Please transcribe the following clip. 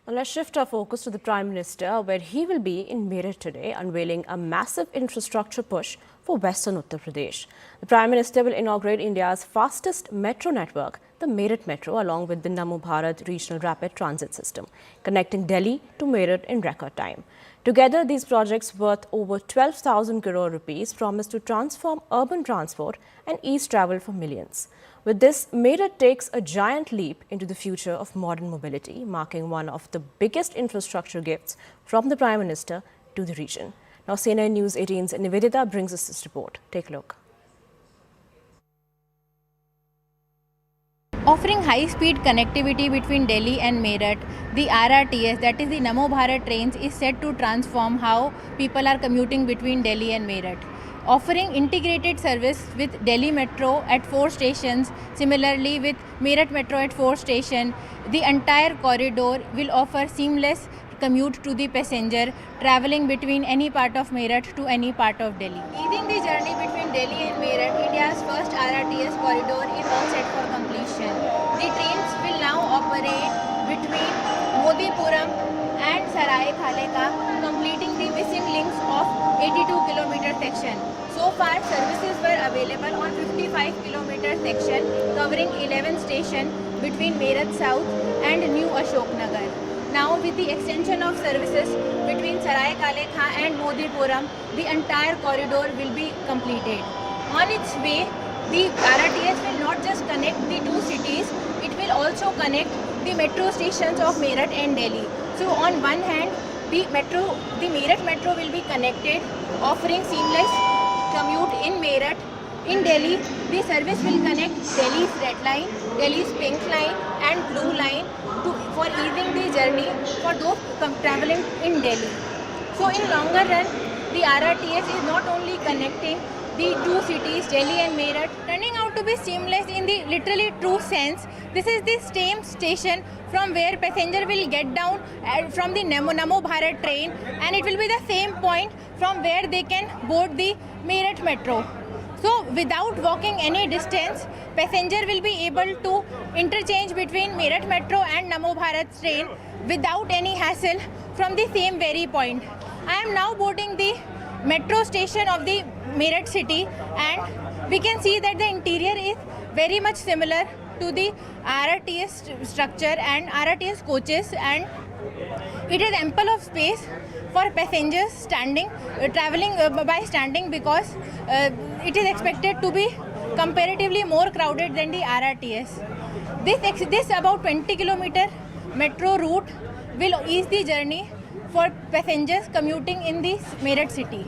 Well, let's shift our focus to the Prime Minister, where he will be in Meerut today, unveiling a massive infrastructure push for Western Uttar Pradesh. The Prime Minister will inaugurate India's fastest metro network, the Meerut Metro, along with the Namo Bharat Regional Rapid Transit System, connecting Delhi to Meerut in record time. Together, these projects worth over 12,000 crore rupees promise to transform urban transport and ease travel for millions. With this, Meerut takes a giant leap into the future of modern mobility, marking one of the biggest infrastructure gifts from the Prime Minister to the region. Now, CNN News 18's Nivedita brings us this report. Take a look. Offering high-speed connectivity between Delhi and Meerut, the RRTS, that is the Namo Bharat trains, is set to transform how people are commuting between Delhi and Meerut. Offering integrated service with Delhi Metro at 4 stations, similarly with Meerut Metro at 4 stations, the entire corridor will offer seamless commute to the passenger travelling between any part of Meerut to any part of Delhi. Easing the journey between Delhi and Meerut, India's first RRTS corridor is all set for completion. The trains will now operate between Modipuram and Sarai Khale Ka, completing the missing links of 82-kilometer section. So far, services were available on 55-kilometer section covering 11 stations between Meerut South and New Ashok Nagar. Now, with the extension of services between Sarai Khale Ka and Modipuram, the entire corridor will be completed. On its way, the RRTS will not just connect the two cities, it will also connect the metro stations of Meerut and Delhi. So, on one hand, the Meerut Metro will be connected, offering seamless commute in Meerut. In Delhi, the service will connect Delhi's Red Line, Delhi's Pink Line and Blue Line for easing the journey for those travelling in Delhi. So in longer run, the RRTS is not only connecting the two cities, Delhi and Meerut, turning out to be seamless in the literally true sense. This is the same station from where passenger will get down from the Namo Bharat train, and it will be the same point from where they can board the Meerut Metro. So without walking any distance, passenger will be able to interchange between Meerut Metro and Namo Bharat train without any hassle from the same very point. I am now boarding the metro station of the Meerut city, and we can see that the interior is very much similar to the RRTS structure and RRTS coaches, and it is ample of space for passengers traveling by standing, because it is expected to be comparatively more crowded than the RRTS. This about 20-kilometer metro route will ease the journey for passengers commuting in the Meerut city.